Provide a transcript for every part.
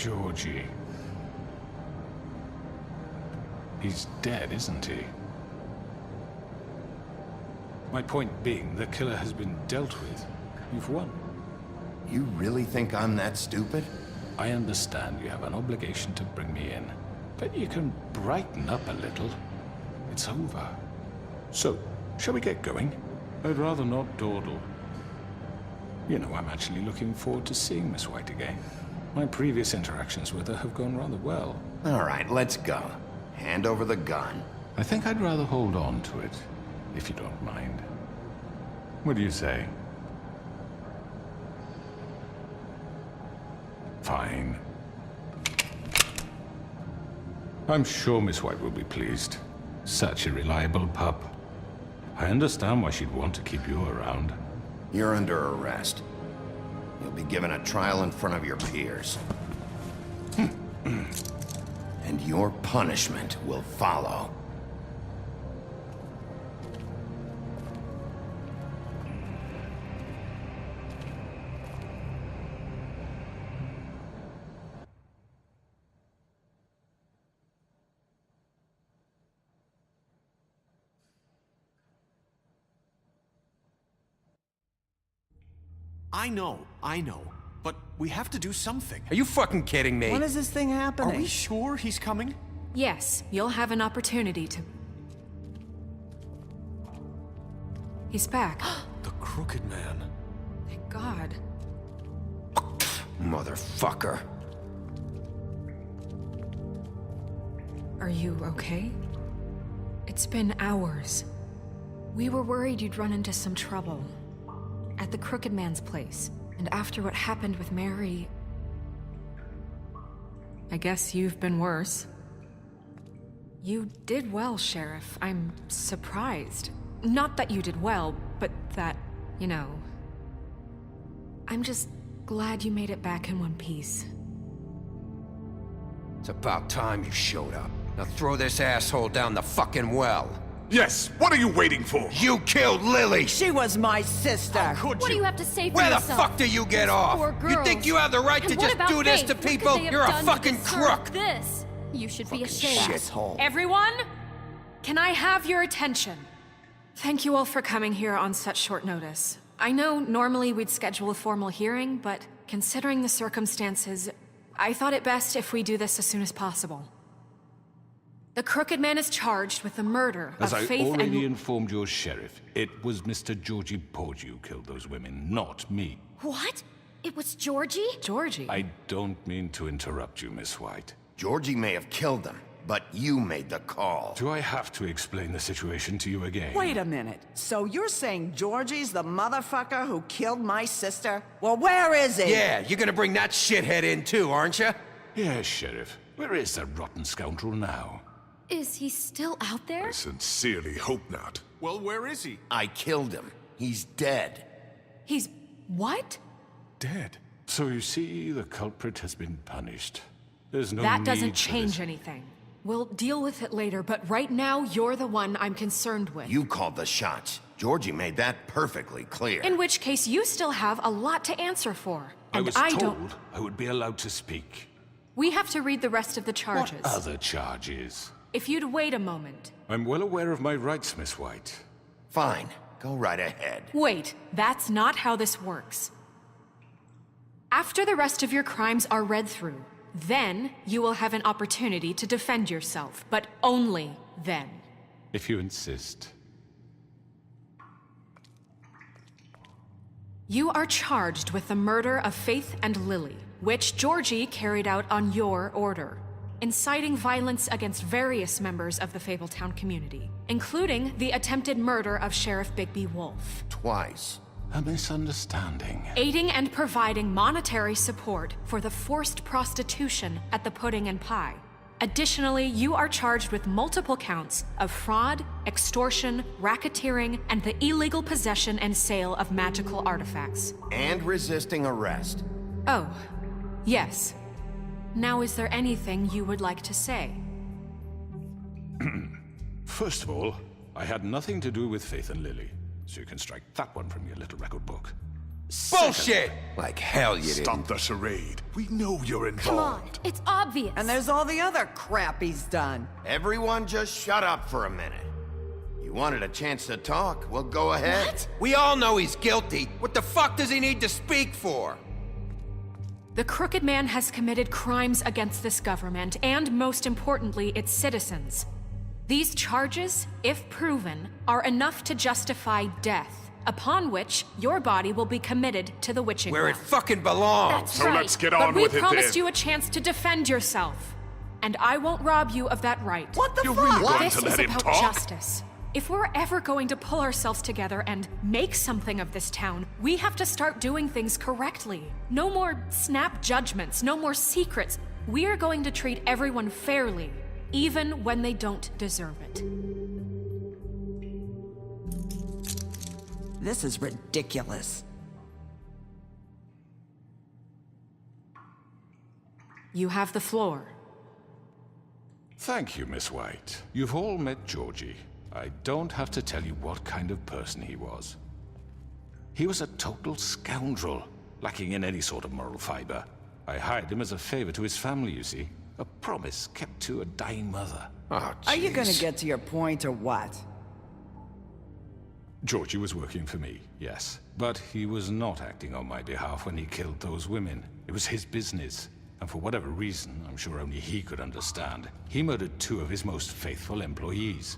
Georgie. He's dead, isn't he? My point being, the killer has been dealt with. You've won. You really think I'm that stupid? I understand you have an obligation to bring me in, but you can brighten up a little. It's over. So, shall we get going? I'd rather not dawdle. You know, I'm actually looking forward to seeing Miss White again. My previous interactions with her have gone rather well. All right, let's go. Hand over the gun. I think I'd rather hold on to it, if you don't mind. What do you say? Fine. I'm sure Miss White will be pleased. Such a reliable pup. I understand why she'd want to keep you around. You're under arrest. You'll be given a trial in front of your peers. And your punishment will follow. I know. But we have to do something. Are you fucking kidding me? When is this thing happening? Are we sure he's coming? Yes, you'll have an opportunity to... He's back. The Crooked Man. Thank God. Motherfucker. Are you okay? It's been hours. We were worried you'd run into some trouble. At the Crooked Man's place. And after what happened with Mary... I guess you've been worse. You did well, Sheriff. I'm surprised. Not that you did well, but that, you know... I'm just glad you made it back in one piece. It's about time you showed up. Now throw this asshole down the fucking well. Yes, what are you waiting for? You killed Lily! She was my sister. How could What do you? you have to say for Where the yourself? fuck do you get These off? poor You girls. think you have the right to And what just about do this Faith? to What could people? they have You're a done to fucking deserve crook! This. You should be ashamed. Shithole. Everyone? Can I have your attention? Thank you all for coming here on such short notice. I know normally we'd schedule a formal hearing, but considering the circumstances, I thought it best if we do this as soon as possible. The Crooked Man is charged with the murder As of I Faith already and... informed your sheriff, it was Mr. Georgie Porgy who killed those women, not me. What? It was Georgie? Georgie? I don't mean to interrupt you, Miss White. Georgie may have killed them, but you made the call. Do I have to explain the situation to you again? Wait a minute. So you're saying Georgie's the motherfucker who killed my sister? Well, where is he? Yeah, you're gonna bring that shithead in too, aren't you? Yes, Sheriff. Where is that rotten scoundrel now? Is he still out there? I sincerely hope not. Well, where is he? I killed him. He's dead. He's... what? Dead. So you see, the culprit has been punished. There's no That need doesn't for change this. anything. We'll deal with it later, but right now, you're the one I'm concerned with. You called the shots. Georgie made that perfectly clear. In which case, you still have a lot to answer for. I And was I told don't... I would be allowed to speak. We have to read the rest of the charges. What other charges? If you'd wait a moment. I'm well aware of my rights, Miss White. Fine. Go right ahead. Wait, that's not how this works. After the rest of your crimes are read through, then you will have an opportunity to defend yourself, but only then. If you insist. You are charged with the murder of Faith and Lily, which Georgie carried out on your order, inciting violence against various members of the Fabletown community, including the attempted murder of Sheriff Bigby Wolf. Twice. A misunderstanding. Aiding and providing monetary support for the forced prostitution at the Pudding and Pie. Additionally, you are charged with multiple counts of fraud, extortion, racketeering, and the illegal possession and sale of magical artifacts. And resisting arrest. Oh, yes. Now, is there anything you would like to say? First of all, I had nothing to do with Faith and Lily, so you can strike that one from your little record book. Bullshit! Like hell you didn't. Stop the charade. We know you're involved. Come on, it's obvious. And there's all the other crap he's done. Everyone just shut up for a minute. You wanted a chance to talk, well, go ahead. What? We all know he's guilty. What the fuck does he need to speak for? The Crooked Man has committed crimes against this government, and most importantly, its citizens. These charges, if proven, are enough to justify death, upon which your body will be committed to the witching Where it well. fucking belongs. That's So right. let's get on but with we it promised then. you a chance to defend yourself. And I won't rob you of that right. What the You're fuck? really going This to is let him about talk? justice. If we're ever going to pull ourselves together and make something of this town, we have to start doing things correctly. No more snap judgments, no more secrets. We are going to treat everyone fairly, even when they don't deserve it. This is ridiculous. You have the floor. Thank you, Miss White. You've all met Georgie. I don't have to tell you what kind of person he was. He was a total scoundrel, lacking in any sort of moral fiber. I hired him as a favor to his family, you see. A promise kept to a dying mother. Oh, Are you gonna jeez. get to your point or what? Georgie was working for me, yes. But he was not acting on my behalf when he killed those women. It was his business. And for whatever reason, I'm sure only he could understand, he murdered 2 of his most faithful employees.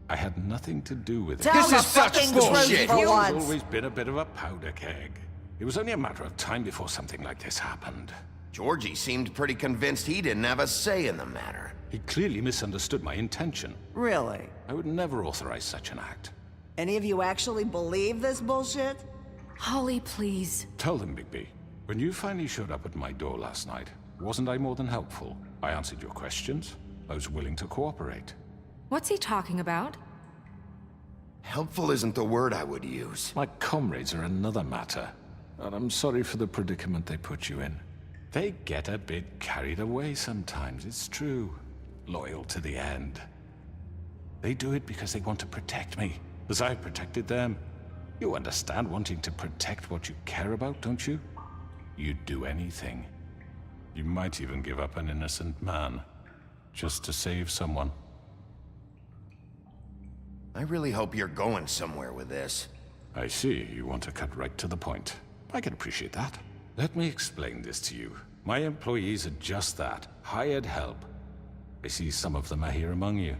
I had nothing to do with it. Tell This the is such fucking bullshit. truth for He's once. always been a bit of a powder keg. It was only a matter of time before something like this happened. Georgie seemed pretty convinced he didn't have a say in the matter. He clearly misunderstood my intention. Really? I would never authorize such an act. Any of you actually believe this bullshit? Holly, please. Tell them, Bigby. When you finally showed up at my door last night, wasn't I more than helpful? I answered your questions. I was willing to cooperate. What's he talking about? Helpful isn't the word I would use. My comrades are another matter. And I'm sorry for the predicament they put you in. They get a bit carried away sometimes, it's true. Loyal to the end. They do it because they want to protect me, as I've protected them. You understand wanting to protect what you care about, don't you? You'd do anything. You might even give up an innocent man, just to save someone. I really hope you're going somewhere with this. I see, you want to cut right to the point. I can appreciate that. Let me explain this to you. My employees are just that, hired help. I see some of them are here among you.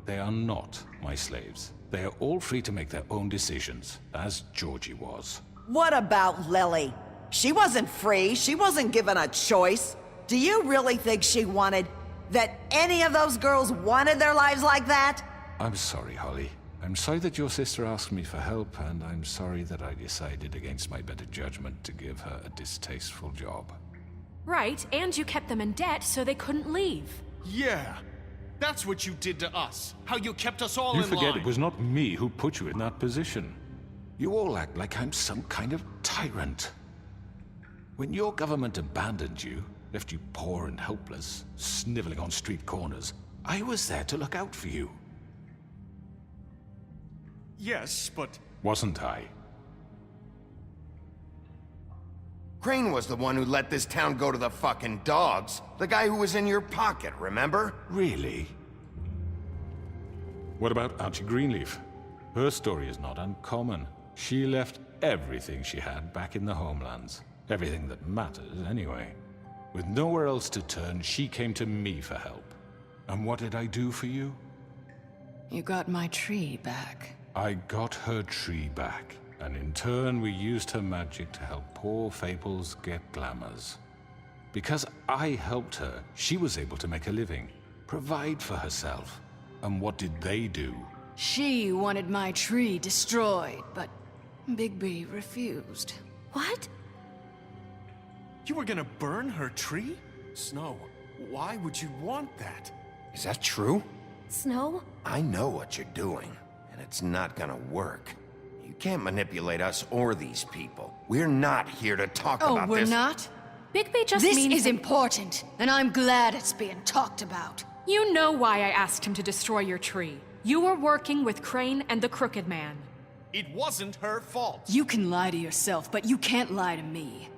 They are not my slaves. They are all free to make their own decisions, as Georgie was. What about Lily? She wasn't free. She wasn't given a choice. Do you really think she wanted... that any of those girls wanted their lives like that? I'm sorry, Holly. I'm sorry that your sister asked me for help, and I'm sorry that I decided against my better judgment to give her a distasteful job. Right, and you kept them in debt so they couldn't leave. Yeah. That's what you did to us. How you kept us all You in forget line. it was not me who put you in that position. You all act like I'm some kind of tyrant. When your government abandoned you, left you poor and helpless, sniveling on street corners, I was there to look out for you. Yes, but... Wasn't I? Crane was the one who let this town go to the fucking dogs. The guy who was in your pocket, remember? Really? What about Auntie Greenleaf? Her story is not uncommon. She left everything she had back in the homelands. Everything that matters, anyway. With nowhere else to turn, she came to me for help. And what did I do for you? You got my tree back. I got her tree back, and in turn we used her magic to help poor Fables get glamours. Because I helped her, she was able to make a living, provide for herself. And what did they do? She wanted my tree destroyed, but Bigby refused. What? You were gonna burn her tree? Snow, why would you want that? Is that true? Snow? I know what you're doing, and it's not gonna work. You can't manipulate us or these people. We're not here to talk Oh, about we're this. not? Bigby just This means is important, and I'm glad it's being talked about. You know why I asked him to destroy your tree. You were working with Crane and the Crooked Man. It wasn't her fault. You can lie to yourself, but you can't lie to me.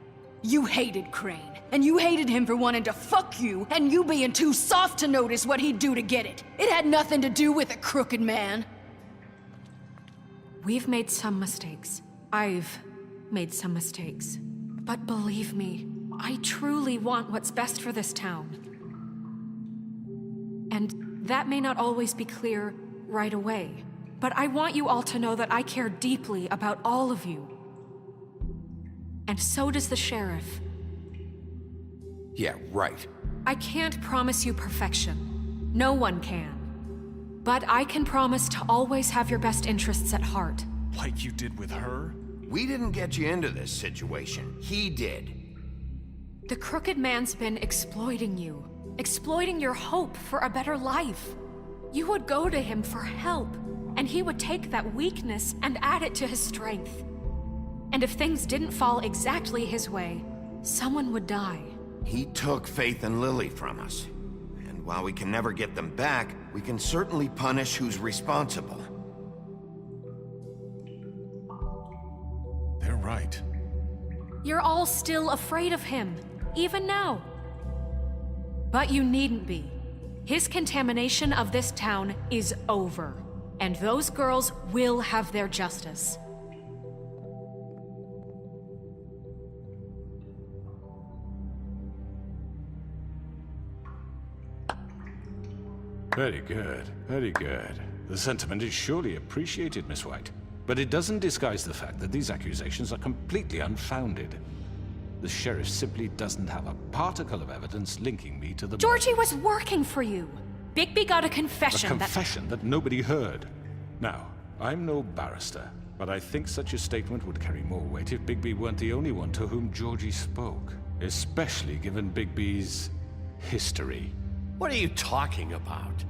You hated Crane, and you hated him for wanting to fuck you, and you being too soft to notice what he'd do to get it. It had nothing to do with a crooked man. We've made some mistakes. I've made some mistakes. But believe me, I truly want what's best for this town. And that may not always be clear right away, but I want you all to know that I care deeply about all of you. And so does the sheriff. Yeah, right. I can't promise you perfection. No one can. But I can promise to always have your best interests at heart. Like you did with her? We didn't get you into this situation. He did. The crooked man's been exploiting you. Exploiting your hope for a better life. You would go to him for help, and he would take that weakness and add it to his strength. And if things didn't fall exactly his way, someone would die. He took Faith and Lily from us. And while we can never get them back, we can certainly punish who's responsible. They're right. You're all still afraid of him, even now. But you needn't be. His contamination of this town is over, and those girls will have their justice. Very good, very good. The sentiment is surely appreciated, Miss White. But it doesn't disguise the fact that these accusations are completely unfounded. The sheriff simply doesn't have a particle of evidence linking me to the... Georgie was working for you. Bigby got a confession A confession that nobody heard. Now, I'm no barrister, but I think such a statement would carry more weight if Bigby weren't the only one to whom Georgie spoke. Especially given Bigby's history. What are you talking about?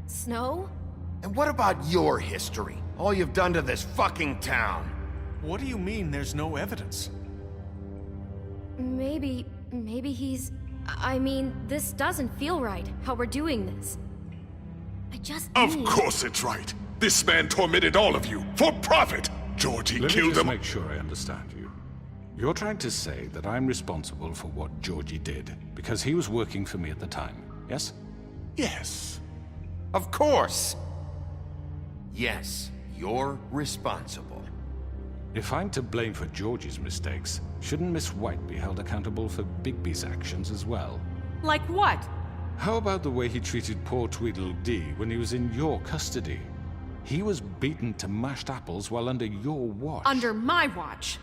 Snow? And what about your history? All you've done to this fucking town? What do you mean there's no evidence? Maybe he's... I mean, this doesn't feel right, how we're doing this. I just Of need... course it's right. This man tormented all of you for profit. Georgie Let me killed just them. make sure I understand you. You're trying to say that I'm responsible for what Georgie did because he was working for me at the time, yes? Yes. Of course. Yes, you're responsible. If I'm to blame for Georgie's mistakes, shouldn't Miss White be held accountable for Bigby's actions as well? Like what? How about the way he treated poor Tweedledee when he was in your custody? He was beaten to mashed apples while under your watch. Under my watch.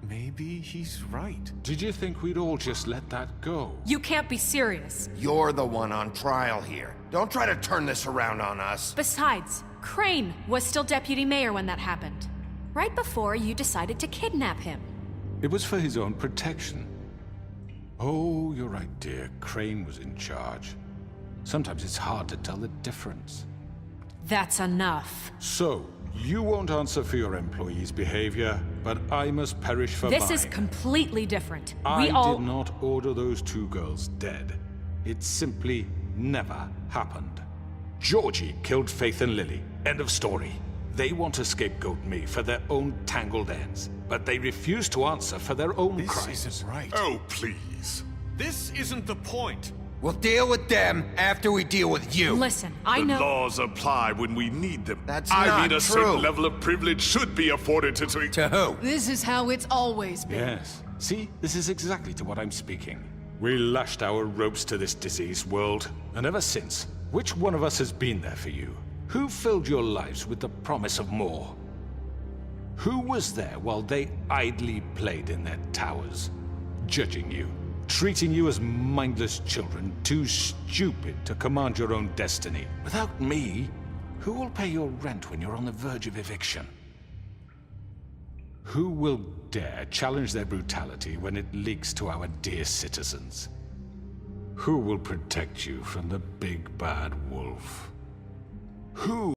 Maybe he's right. Did you think we'd all just let that go? You can't be serious. You're the one on trial here. Don't try to turn this around on us. Besides, Crane was still deputy mayor when that happened. Right before you decided to kidnap him. It was for his own protection. Oh, you're right, dear. Crane was in charge. Sometimes it's hard to tell the difference. That's enough. So, you won't answer for your employees' behavior, but I must perish for This mine. is completely different. I We all... did not order those two girls dead. It simply never happened. Georgie killed Faith and Lily. End of story. They want to scapegoat me for their own tangled ends, but they refuse to answer for their own This crimes. isn't right. Oh, please. This isn't the point. We'll deal with them after we deal with you. Listen, I The know... laws apply when we need them. That's I not mean, a true. certain level of privilege should be afforded to... To who? This is how it's always been. Yes. See, this is exactly to what I'm speaking. We lashed our ropes to this diseased world, and ever since, which one of us has been there for you? Who filled your lives with the promise of more? Who was there while they idly played in their towers, judging you, treating you as mindless children, too stupid to command your own destiny? Without me, who will pay your rent when you're on the verge of eviction? Who will dare challenge their brutality when it leaks to our dear citizens? Who will protect you from the big bad wolf? Who